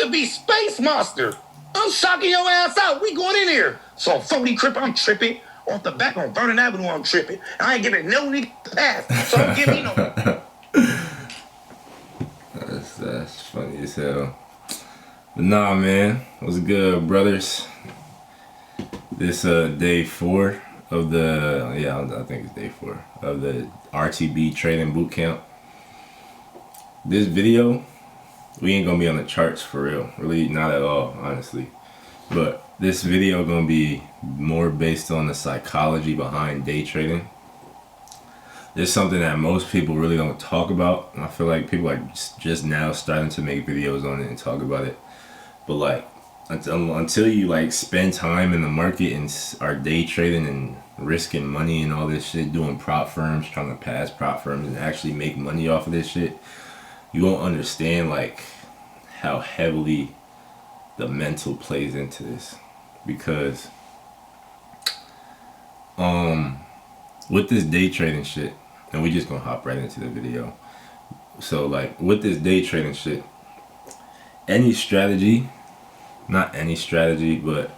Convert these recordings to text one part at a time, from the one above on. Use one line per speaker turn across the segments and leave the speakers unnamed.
to be Space Monster. I'm shocking your ass out. We going in here. So 40 Crip, I'm tripping. Off the back on Vernon Avenue, I'm tripping. I ain't giving no nigga pass. So don't give me no.
That's funny as hell. But nah, man. What's good, brothers? This day 4 of the I think it's day 4 of the RTB trading bootcamp. This video, we ain't gonna be on the charts for real. Really, not at all, honestly. But this video gonna be more based on the psychology behind day trading. There's something that most people really don't talk about, and I feel like people are just now starting to make videos on it and talk about it. But like, until you like spend time in the market and are day trading and risking money and all this shit, doing prop firms, trying to pass prop firms and actually make money off of this shit, you won't understand like how heavily the mental plays into this. Because with this day trading shit, and we just gonna hop right into the video. So like with this day trading shit, any strategy, not any strategy, but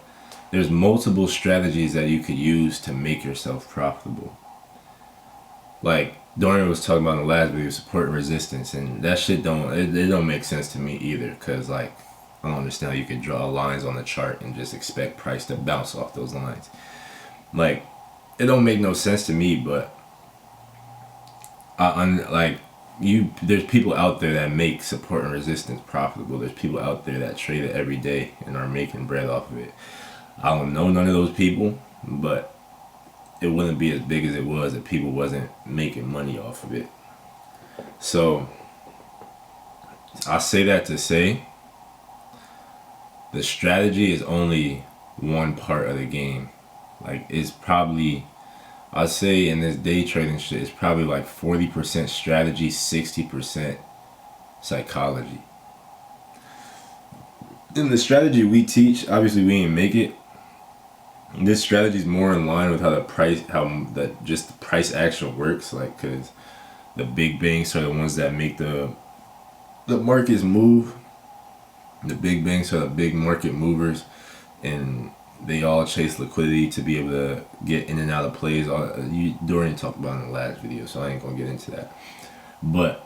there's multiple strategies that you could use to make yourself profitable. Like Dorian was talking about in the last video, support and resistance, and that shit don't make sense to me either, because like I don't understand how you could draw lines on the chart and just expect price to bounce off those lines. Like, it don't make no sense to me. But there's people out there that make support and resistance profitable. There's people out there that trade it every day and are making bread off of it. I don't know none of those people, but it wouldn't be as big as it was if people wasn't making money off of it. So I say that to say the strategy is only one part of the game. Like, it's probably, I'd say in this day trading shit, it's probably like 40% strategy, 60% psychology. In the strategy we teach, obviously we ain't make it. This strategy is more in line with how the price action works. Like, cause the big banks are the ones that make the markets move. The big banks are the big market movers, and they all chase liquidity to be able to get in and out of plays. Dorian talked about in the last video, so I ain't gonna get into that. But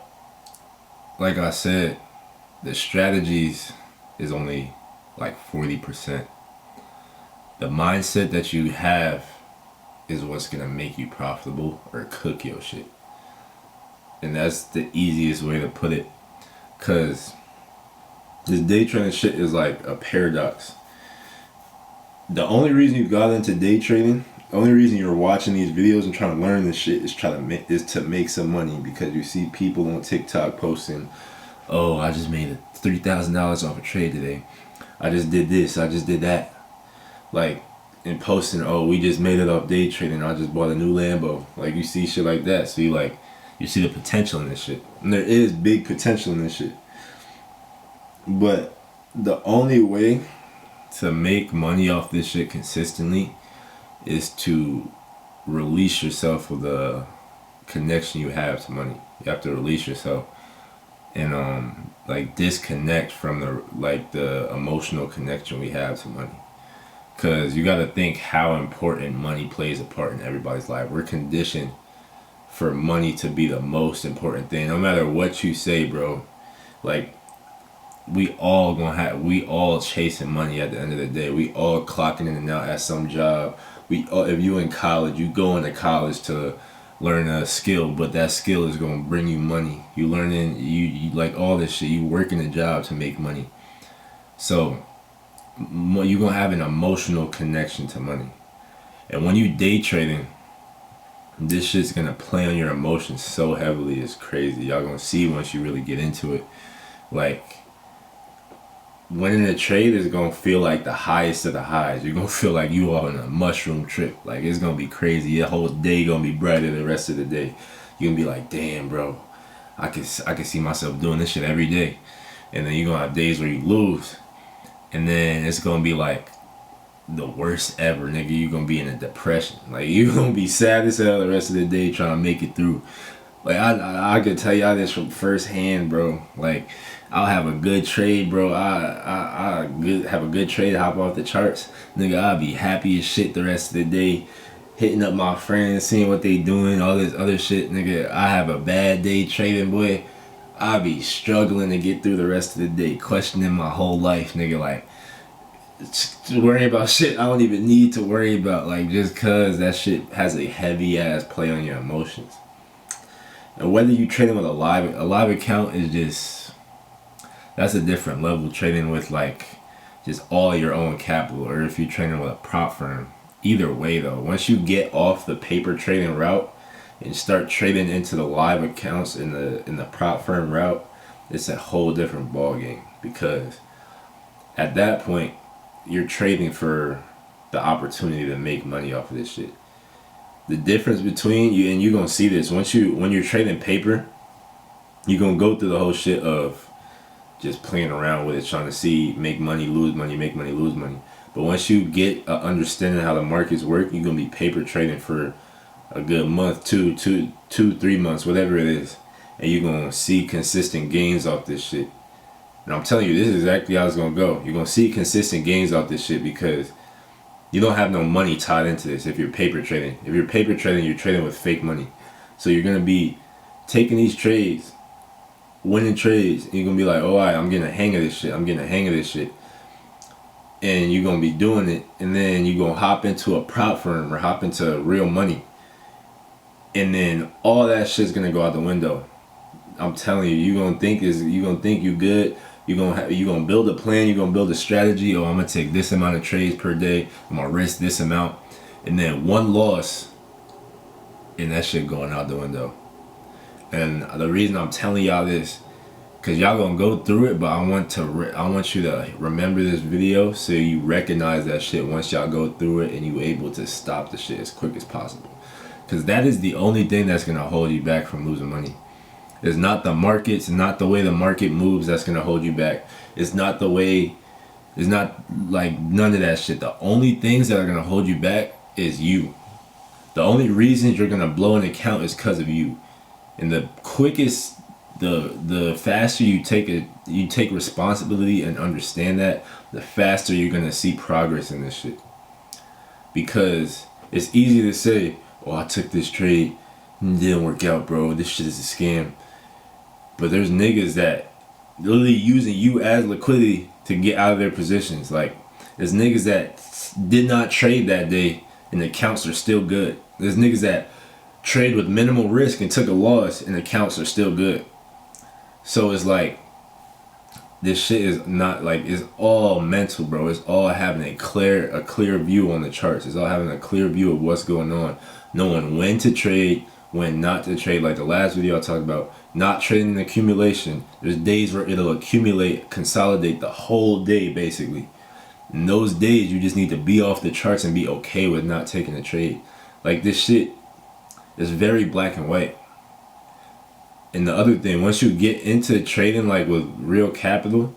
like I said, the strategies is only like 40%. The mindset that you have is what's gonna make you profitable or cook your shit. And that's the easiest way to put it, cause this day trading shit is like a paradox. The only reason you got into day trading, the only reason you're watching these videos and trying to learn this shit is to make some money, because you see people on TikTok posting, "Oh, I just made $3,000 off a trade today. I just did this, I just did that." Like, and posting, "Oh, we just made it off day trading. I just bought a new Lambo." Like, you see shit like that. So you see the potential in this shit. And there is big potential in this shit. But the only way to make money off this shit consistently is to release yourself with the connection you have to money. You have to release yourself and like disconnect from the emotional connection we have to money. Cause you gotta think how important money plays a part in everybody's life. We're conditioned for money to be the most important thing. No matter what you say, bro. Like, we all chasing money at the end of the day. We all clocking in and out at some job. If you in college, you go into college to learn a skill, but that skill is gonna bring you money. You learning, you like all this shit. You working a job to make money. So you're gonna have an emotional connection to money. And when you day trading, this shit's gonna play on your emotions so heavily, it's crazy. Y'all gonna see once you really get into it. Like, winning a trade is gonna feel like the highest of the highs. You're gonna feel like you are on a mushroom trip. Like, it's gonna be crazy. Your whole day gonna be brighter the rest of the day. You're gonna be like, damn, bro, I can see myself doing this shit every day. And then you're gonna have days where you lose, and then it's gonna be like the worst ever, nigga. You're gonna be in a depression. Like, you're gonna be sad as hell the rest of the day trying to make it through. Like I could tell y'all this from first hand, bro. Like I'll have a good trade, bro. Have a good trade, hop off the charts, nigga. I'll be happy as shit the rest of the day, hitting up my friends, seeing what they doing, all this other shit, nigga. I have a bad day trading, boy. I'll be struggling to get through the rest of the day, questioning my whole life, nigga. Like worrying about shit I don't even need to worry about, like just cause that shit has a heavy ass play on your emotions. And whether you trading with a live account is just, that's a different level. Trading with like just all your own capital, or if you're trading with a prop firm. Either way though, once you get off the paper trading route and start trading into the live accounts in the prop firm route, it's a whole different ball game, because at that point you're trading for the opportunity to make money off of this shit. The difference between you, and you're gonna see this when you're trading paper, you're gonna go through the whole shit of just playing around with it, trying to see, make money, lose money, make money, lose money. But once you get an understanding how the markets work, you're gonna be paper trading for a good month, 3 months, whatever it is, and you're gonna see consistent gains off this shit. And I'm telling you, this is exactly how it's gonna go. You're gonna see consistent gains off this shit because you don't have no money tied into this if you're paper trading. If you're paper trading, you're trading with fake money. So you're gonna be taking these trades, winning trades, and you're gonna be like, oh, I'm getting a hang of this shit. I'm getting a hang of this shit. And you're gonna be doing it, and then you're gonna hop into a prop firm or hop into real money. And then all that shit's gonna go out the window. I'm telling you, you're gonna think you good. You're gonna build a plan, you're gonna build a strategy. Oh, I'm gonna take this amount of trades per day, I'm gonna risk this amount, and then one loss and that shit going out the window. And the reason I'm telling y'all this, cause y'all gonna go through it, but I want you to remember this video so you recognize that shit once y'all go through it, and you able to stop the shit as quick as possible. Cause that is the only thing that's gonna hold you back from losing money. It's not the markets, not the way the market moves that's gonna hold you back. It's not like none of that shit. The only things that are gonna hold you back is you. The only reasons you're gonna blow an account is because of you. And the quickest, the faster you take responsibility and understand that, the faster you're gonna see progress in this shit. Because it's easy to say, oh, I took this trade, it didn't work out, bro. This shit is a scam. But there's niggas that literally using you as liquidity to get out of their positions. Like, there's niggas that did not trade that day and the accounts are still good. There's niggas that trade with minimal risk and took a loss and the accounts are still good. So it's like, this shit is not like, it's all mental, bro. It's all having a clear view on the charts. It's all having a clear view of what's going on. Knowing when to trade, when not to trade. Like the last video I talked about, not trading accumulation. There's days where it'll accumulate, consolidate the whole day basically. In those days, you just need to be off the charts and be okay with not taking a trade. Like, this shit is very black and white. And the other thing, once you get into trading like with real capital,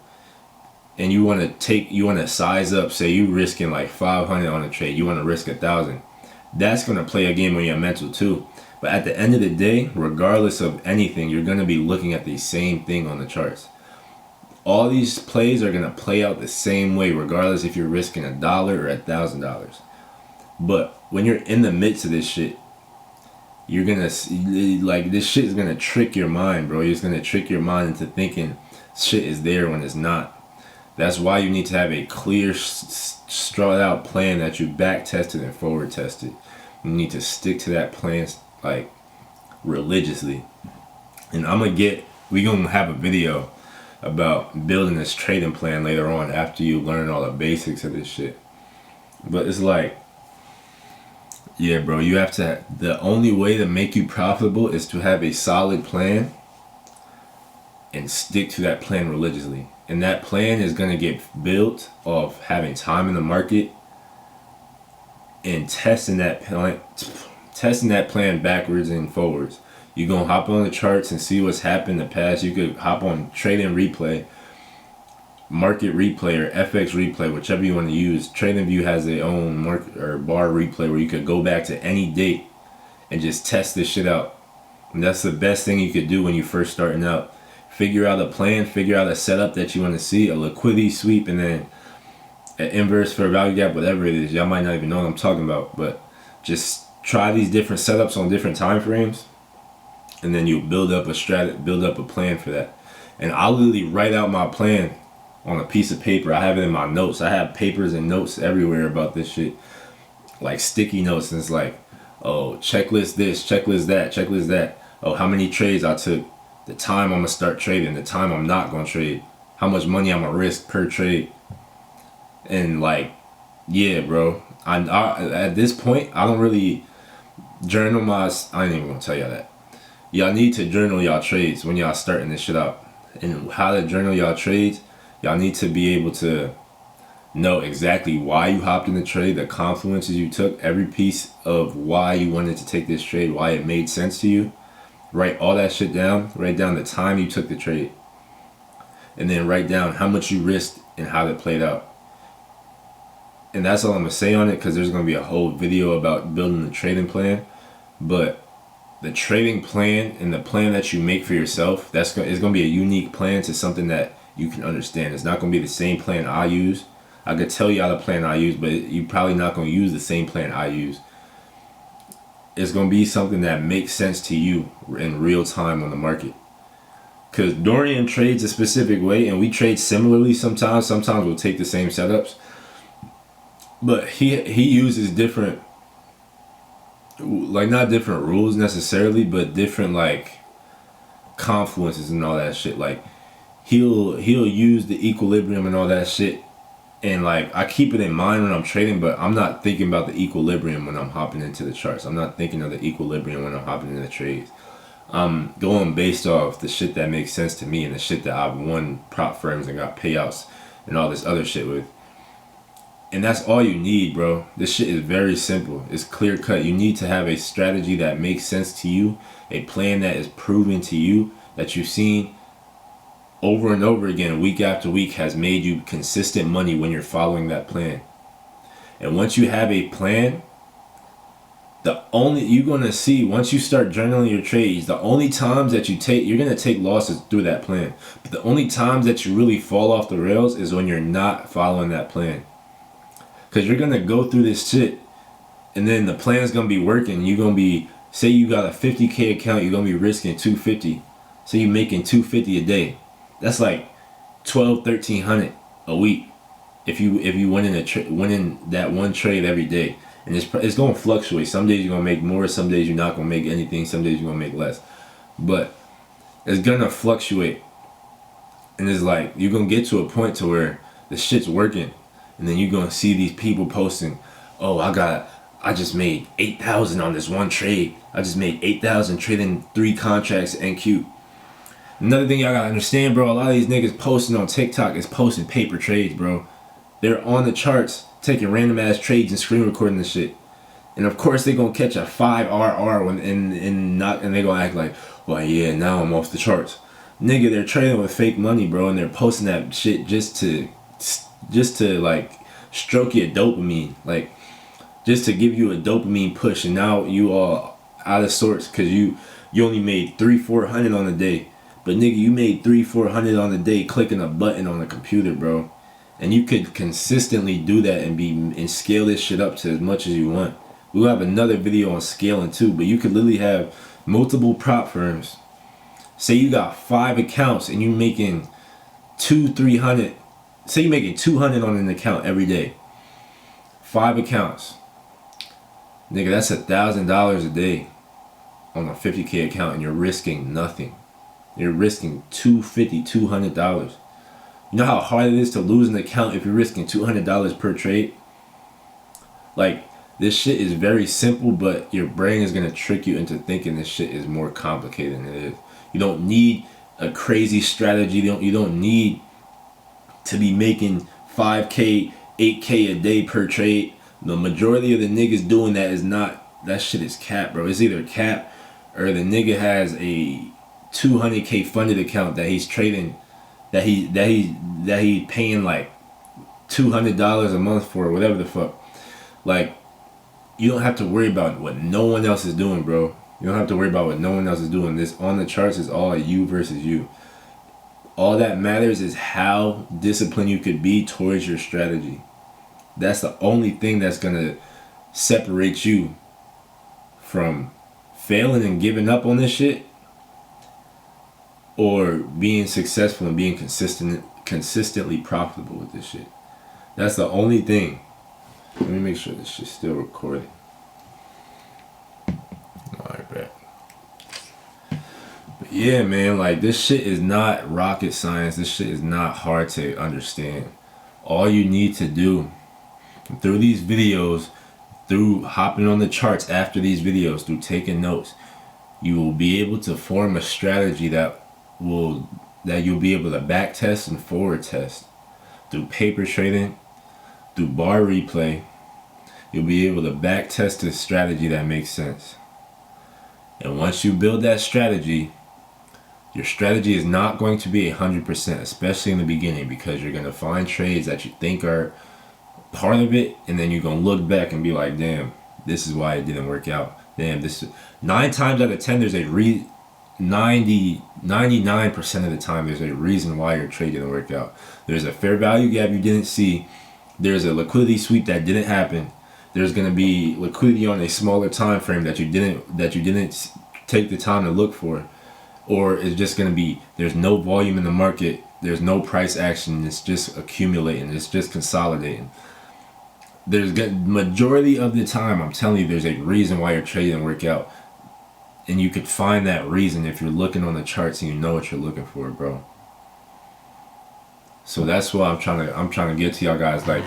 and you want to size up, say you risking like 500 on a trade, you want to risk 1,000. That's going to play a game on your mental too. But at the end of the day, regardless of anything, you're going to be looking at the same thing on the charts. All these plays are going to play out the same way, regardless if you're risking $1 or $1,000. But when you're in the midst of this shit, you're going to, like, this shit is going to trick your mind, bro. It's going to trick your mind into thinking shit is there when it's not. That's why you need to have a clear, strawed out plan that you back tested and forward tested. You need to stick to that plan like religiously. And we gonna have a video about building this trading plan later on after you learn all the basics of this shit. But it's like, yeah, bro, you have to, the only way to make you profitable is to have a solid plan and stick to that plan religiously. And that plan is going to get built off having time in the market and testing that plan backwards and forwards. You're going to hop on the charts and see what's happened in the past. You could hop on Trading Replay, Market Replay, or FX Replay, whichever you want to use. TradingView has their own market or bar replay where you could go back to any date and just test this shit out. And that's the best thing you could do when you first starting out. Figure out a plan, figure out a setup that you want to see, a liquidity sweep, and then an inverse for a value gap, whatever it is. Y'all might not even know what I'm talking about, but just try these different setups on different time frames, and then you build up a plan for that. And I'll literally write out my plan on a piece of paper. I have it in my notes. I have papers and notes everywhere about this shit, like sticky notes. And it's like, oh, checklist this, checklist that, checklist that. Oh, how many trades I took, the time I'm gonna start trading, the time I'm not gonna trade, how much money I'm gonna risk per trade. And like, yeah, bro, I at this point I don't really journal my. I ain't even gonna tell y'all that. Y'all need to journal y'all trades when y'all starting this shit out. And how to journal y'all trades, y'all need to be able to know exactly why you hopped in the trade, the confluences you took, every piece of why you wanted to take this trade, why it made sense to you. Write all that shit down. Write down the time you took the trade. And then write down how much you risked and how it played out. And that's all I'm going to say on it, because there's going to be a whole video about building the trading plan. But the trading plan and the plan that you make for yourself, is going to be a unique plan to something that you can understand. It's not going to be the same plan I use. I could tell you how the plan I use, but you're probably not going to use the same plan I use. It's going to be something that makes sense to you in real time on the market. Because Dorian trades a specific way, and we trade similarly sometimes. Sometimes we'll take the same setups. But he uses different, like, not different rules necessarily, but different, like, confluences and all that shit. Like, he'll use the equilibrium and all that shit. And like, I keep it in mind when I'm trading, but I'm not thinking about the equilibrium when I'm hopping into the charts. I'm not thinking of the equilibrium when I'm hopping into the trades. I'm going based off the shit that makes sense to me and the shit that I've won prop firms and got payouts and all this other shit with. And that's all you need, bro. This shit is very simple. It's clear cut. You need to have a strategy that makes sense to you, a plan that is proven to you, that you've seen over and over again, week after week, has made you consistent money when you're following that plan. And once you have a plan, you're gonna see, once you start journaling your trades, the only times that you're gonna take losses through that plan. But the only times that you really fall off the rails is when you're not following that plan. Because you're gonna go through this shit, and then the plan's gonna be working. You're gonna be, say you got a 50K account, you're gonna be risking 250. So you're making 250 a day. That's like 1,300 a week if you win in that one trade every day. And it's going to fluctuate. Some days you're going to make more, some days you're not going to make anything, some days you're going to make less. But it's going to fluctuate. And it's like, you're going to get to a point to where the shit's working, and then you're going to see these people posting, oh, I just made 8,000 on this one trade. I just made 8,000 trading 3 contracts NQ. Another thing y'all gotta understand, bro, a lot of these niggas posting on TikTok is posting paper trades, bro. They're on the charts taking random ass trades and screen recording this shit. And of course they gonna catch a 5 RR and they gonna act like, well, yeah, now I'm off the charts. Nigga, they're trading with fake money, bro, and they're posting that shit just to like stroke your dopamine, like just to give you a dopamine push. And now you all out of sorts because you only made 300-400 on the day. But nigga, you made 300-400 on the day clicking a button on the computer, bro. And you could consistently do that and scale this shit up to as much as you want. We'll have another video on scaling too, but you could literally have multiple prop firms. Say you got 5 accounts and you're making 200-300. Say you're making 200 on an account every day. 5 accounts. Nigga, that's $1,000 a day on a 50K account, and you're risking nothing. You're risking $200. You know how hard it is to lose an account if you're risking $200 per trade? Like, this shit is very simple, but your brain is gonna trick you into thinking this shit is more complicated than it is. You don't need a crazy strategy. You don't need to be making 5K, 8K a day per trade. The majority of the niggas doing that is not. That shit is cap, bro. It's either cap or the nigga has a 200K funded account that he's trading, that he paying like $200 a month for, or whatever the fuck. Like, you don't have to worry about what no one else is doing, bro. You don't have to worry about what no one else is doing. This on the charts is all you versus you. All that matters is how disciplined you could be towards your strategy. That's the only thing that's gonna separate you from failing and giving up on this shit, or being successful and being consistently profitable with this shit. That's the only thing. Let me make sure this shit's still recording. Alright, bet. But yeah, man, like, this shit is not rocket science. This shit is not hard to understand. All you need to do through these videos, through hopping on the charts after these videos, through taking notes, you will be able to form a strategy that you'll be able to back test and forward test. Through paper trading, through bar replay, you'll be able to back test a strategy that makes sense. And once you build that strategy, your strategy is not going to be 100%, especially in the beginning, because you're going to find trades that you think are part of it, and then you're going to look back and be like, damn, this is why it didn't work out. Damn, this 9 times out of 10 there's a 99% of the time there's a reason why your trade didn't work out. There's a fair value gap you didn't see. There's a liquidity sweep that didn't happen. There's going to be liquidity on a smaller time frame that you didn't take the time to look for. Or it's just going to be, there's no volume in the market, there's no price action, it's just accumulating, it's just consolidating. There's majority of the time, I'm telling you, there's a reason why your trade didn't work out. And you could find that reason if you're looking on the charts and you know what you're looking for, bro. So that's what I'm trying to get to y'all guys. Like,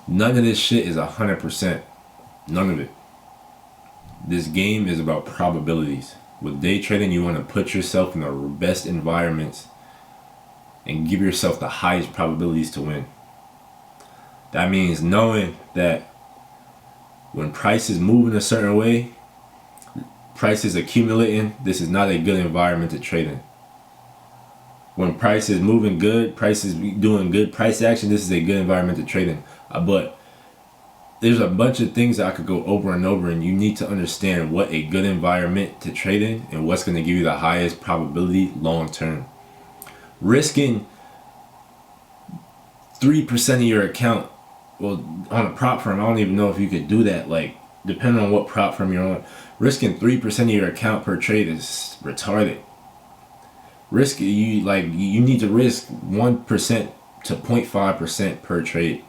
none of this shit is 100%. None of it. This game is about probabilities. With day trading, you want to put yourself in the best environments and give yourself the highest probabilities to win. That means knowing that when price is moving a certain way, price is accumulating, this is not a good environment to trade in. When price is moving good, price is doing good price action, this is a good environment to trade in. But there's a bunch of things that I could go over and over, and you need to understand what a good environment to trade in and what's going to give you the highest probability long term. Risking 3% of your account, well, on a prop firm, I don't even know if you could do that. Like, depending on what prop firm you're on, risking 3% of your account per trade is retarded. You need to risk 1% to 0.5% per trade.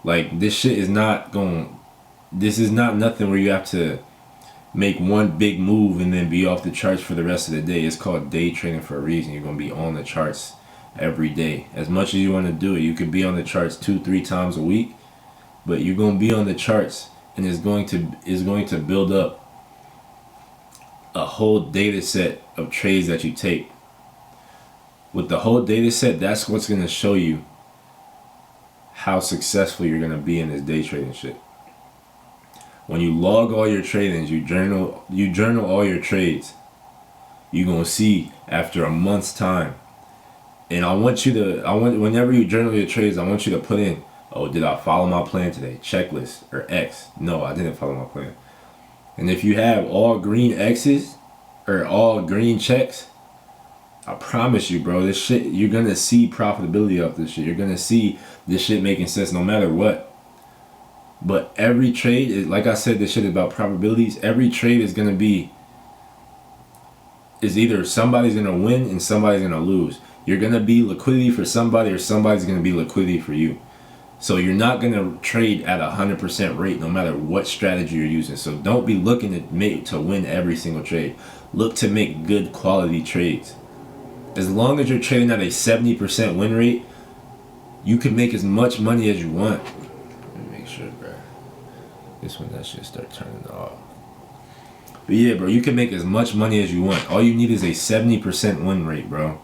Like, this is not nothing where you have to make one big move and then be off the charts for the rest of the day. It's called day trading for a reason. You're going to be on the charts every day. As much as you want to do it, you could be on the charts 2-3 times a week, but you're going to be on the charts, and it's going to build up a whole data set of trades that you take. With the whole data set, that's what's going to show you how successful you're going to be in this day trading shit. When you log all your tradings, you journal all your trades, you're going to see after a month's time. And whenever you journal your trades, I want you to put in, oh, did I follow my plan today? Checklist or X. No, I didn't follow my plan. And if you have all green X's or all green checks, I promise you, bro, this shit, you're going to see profitability off this shit. You're going to see this shit making sense no matter what. But every trade is, like I said, this shit is about probabilities. Every trade is going to be, is either somebody's going to win and somebody's going to lose. You're going to be liquidity for somebody, or somebody's going to be liquidity for you. So you're not going to trade at 100% rate no matter what strategy you're using. So don't be looking to win every single trade. Look to make good quality trades. As long as you're trading at a 70% win rate, you can make as much money as you want. Let me make sure, bro. This one, that shit start turning off. But yeah, bro, you can make as much money as you want. All you need is a 70% win rate, bro.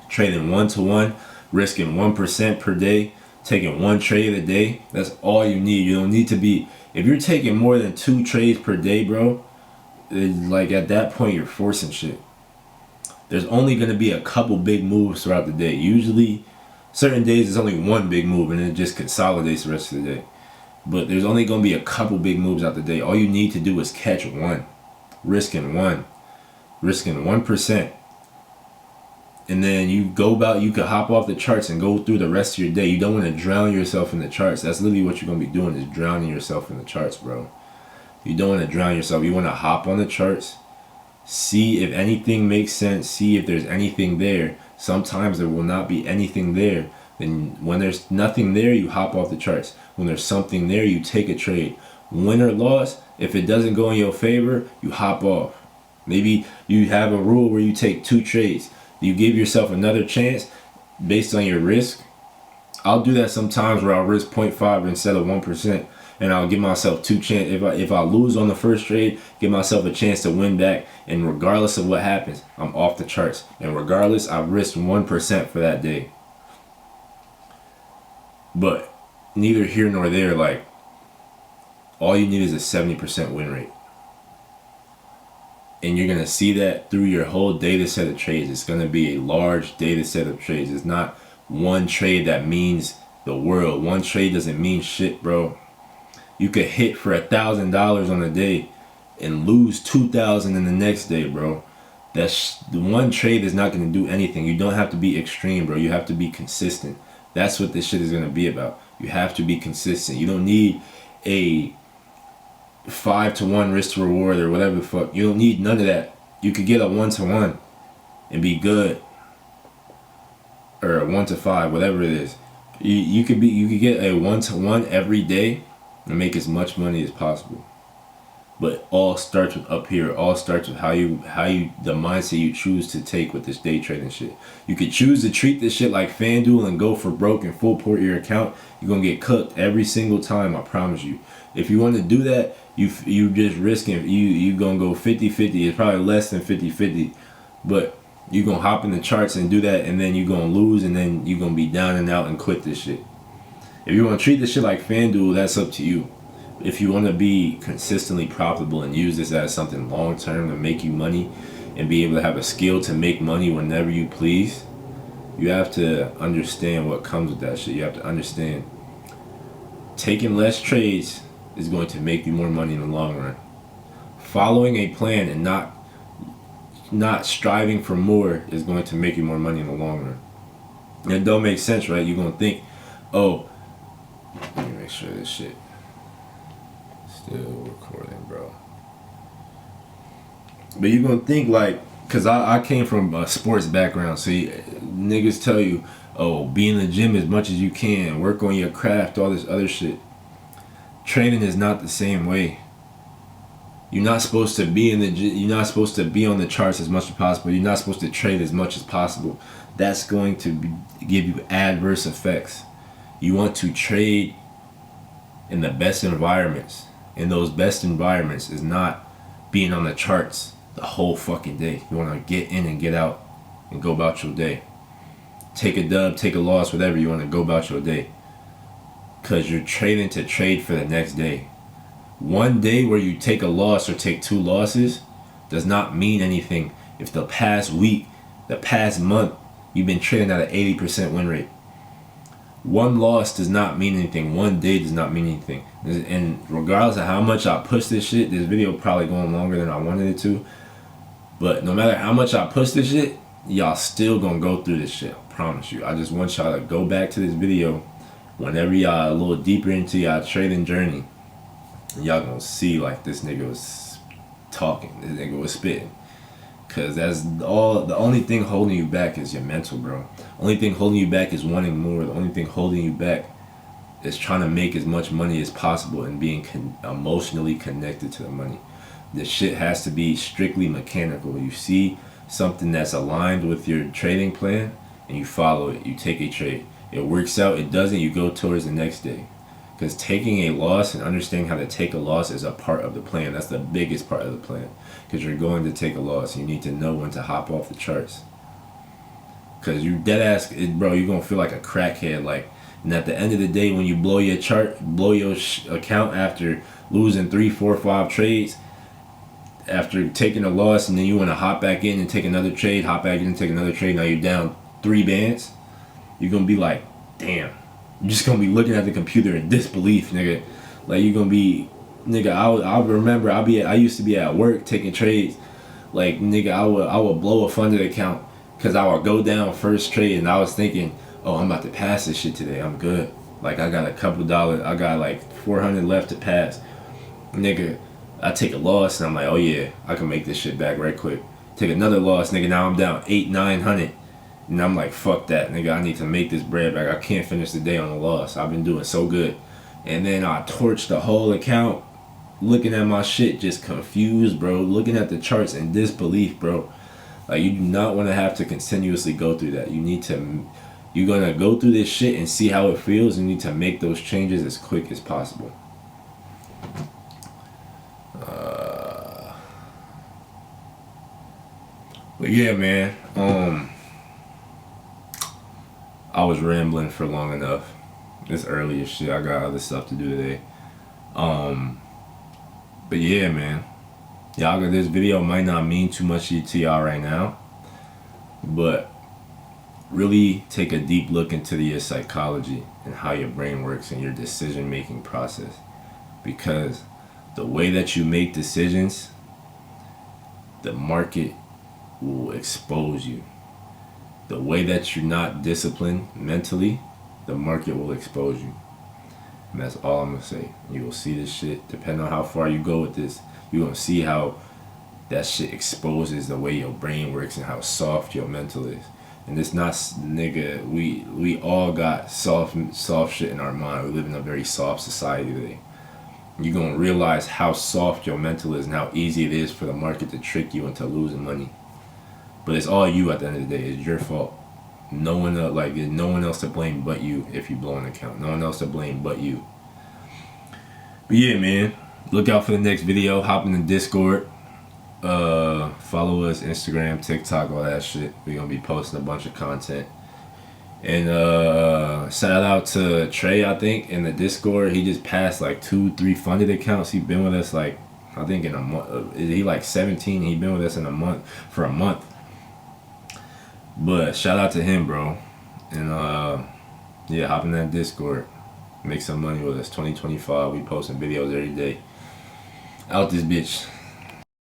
Trading 1-to-1, risking 1% per day, taking one trade a day. That's all you need. You don't need to be, if you're taking more than 2 trades per day, bro, like at that point you're forcing shit. There's only going to be a couple big moves throughout the day. Usually, certain days there's only one big move and it just consolidates the rest of the day. But there's only going to be a couple big moves out the day. All you need to do is catch one. risking 1%. And then you go about, you could hop off the charts and go through the rest of your day. You don't want to drown yourself in the charts. That's literally what you're going to be doing, is drowning yourself in the charts, bro. You don't want to drown yourself. You want to hop on the charts, see if anything makes sense, see if there's anything there. Sometimes there will not be anything there. Then when there's nothing there, you hop off the charts. When there's something there, you take a trade. Win or loss, if it doesn't go in your favor, you hop off. Maybe you have a rule where you take 2 trades. You give yourself another chance based on your risk. I'll do that sometimes where I'll risk 0.5 instead of 1%, and I'll give myself 2 chances. If I lose on the first trade, give myself a chance to win back, and regardless of what happens, I'm off the charts. And regardless, I risked 1% for that day. But neither here nor there. Like, all you need is a 70% win rate. And you're going to see that through your whole data set of trades. It's going to be a large data set of trades. It's not one trade that means the world. One trade doesn't mean shit, bro. You could hit for $1,000 on a day and lose $2,000 in the next day, bro. That's the one trade is not going to do anything. You don't have to be extreme, bro. You have to be consistent. That's what this shit is going to be about. You have to be consistent. You don't need a 5-to-1 risk to reward or whatever the fuck. You don't need none of that. You could get a 1-to-1 and be good, or a 1-to-5, whatever it is. You could get a 1-to-1 every day and make as much money as possible. But all starts with up here. All starts with how you the mindset you choose to take with this day trading shit. You could choose to treat this shit like FanDuel and go for broke and full port your account. You're gonna get cooked every single time, I promise you. If you want to do that, you just risking, you gonna go 50-50. It's probably less than 50-50, but you gonna hop in the charts and do that, and then you gonna lose, and then you gonna be down and out and quit this shit. If you want to treat this shit like FanDuel, that's up to you. If you want to be consistently profitable and use this as something long term to make you money and be able to have a skill to make money whenever you please, you have to understand what comes with that shit. You have to understand taking less trades is going to make you more money in the long run. Following a plan and not striving for more is going to make you more money in the long run. And it don't make sense, right? You're going to think, oh, let me make sure this shit still recording, bro. But you're gonna think like, cause I came from a sports background, so niggas tell you, oh, be in the gym as much as you can, work on your craft, all this other shit. Training is not the same way. You're not supposed to be in the gym. You're not supposed to be on the charts as much as possible. You're not supposed to trade as much as possible. That's going to give you adverse effects. You want to trade in the best environments. And those best environments is not being on the charts the whole fucking day. You want to get in and get out and go about your day. Take a dub, take a loss, whatever. You want to go about your day. Because you're trading to trade for the next day. One day where you take a loss or take 2 losses does not mean anything if the past week, the past month, you've been trading at an 80% win rate. One loss does not mean anything. One day does not mean anything. And regardless of how much I push this shit, this video probably going longer than I wanted it to. But no matter how much I push this shit, y'all still gonna go through this shit. I promise you. I just want y'all to go back to this video whenever y'all a little deeper into y'all trading journey. And y'all gonna see like this nigga was talking. This nigga was spitting. Cause that's all. The only thing holding you back is your mental, bro. Only thing holding you back is wanting more. The only thing holding you back is trying to make as much money as possible and being emotionally connected to the money. This shit has to be strictly mechanical. You see something that's aligned with your trading plan and you follow it. You take a trade. It works out. It doesn't. You go towards the next day. Because taking a loss and understanding how to take a loss is a part of the plan. That's the biggest part of the plan. Because you're going to take a loss. You need to know when to hop off the charts. Because you dead ass, bro, you're going to feel like a crackhead. Like, and at the end of the day, when you blow your chart, blow your account after losing 3, 4, 5 trades, after taking a loss, and then you want to hop back in and take another trade, hop back in and take another trade, now you're down 3 bands, you're going to be like, damn. You're just going to be looking at the computer in disbelief, nigga. Like, you're going to be nigga, I remember I used to be at work taking trades. Like, nigga, I would blow a funded account because I would go down first trade and I was thinking, oh, I'm about to pass this shit today. I'm good. Like, I got a couple dollars. I got like 400 left to pass. Nigga, I take a loss and I'm like, oh yeah, I can make this shit back right quick. Take another loss, nigga. Now I'm down 800-900. And I'm like, fuck that, nigga. I need to make this bread back. I can't finish the day on a loss. I've been doing so good. And then I torched the whole account, looking at my shit, just confused, bro. Looking at the charts in disbelief, bro. Like, you do not want to have to continuously go through that. You're gonna go through this shit and see how it feels. You need to make those changes as quick as possible. But yeah, man. I was rambling for long enough. It's early as shit. I got other stuff to do today. But yeah, man. Y'all got this video might not mean too much to y'all right now, but really take a deep look into your psychology and how your brain works and your decision making process, because the way that you make decisions, the market will expose you. The way that you're not disciplined mentally, the market will expose you. And that's all I'm gonna say. You will see this shit, depending on how far you go with this, you're gonna see how that shit exposes the way your brain works and how soft your mental is. And it's not, nigga, we all got soft shit in our mind. We live in a very soft society today. You're gonna realize how soft your mental is and how easy it is for the market to trick you into losing money. But it's all you at the end of the day. It's your fault. No one else, like, there's no one else to blame but you if you blow an account. No one else to blame but you. But yeah, man, look out for the next video. Hop in the Discord. Follow us, Instagram, TikTok, all that shit. We're gonna be posting a bunch of content. And shout out to Trey, I think, in the Discord. He just passed like 2-3 funded accounts. He been with us like, I think in a month. He like 17. He been with us for a month. But shout out to him, bro. And yeah, hop in that Discord. Make some money with us. 2025. We posting videos every day. Out this bitch.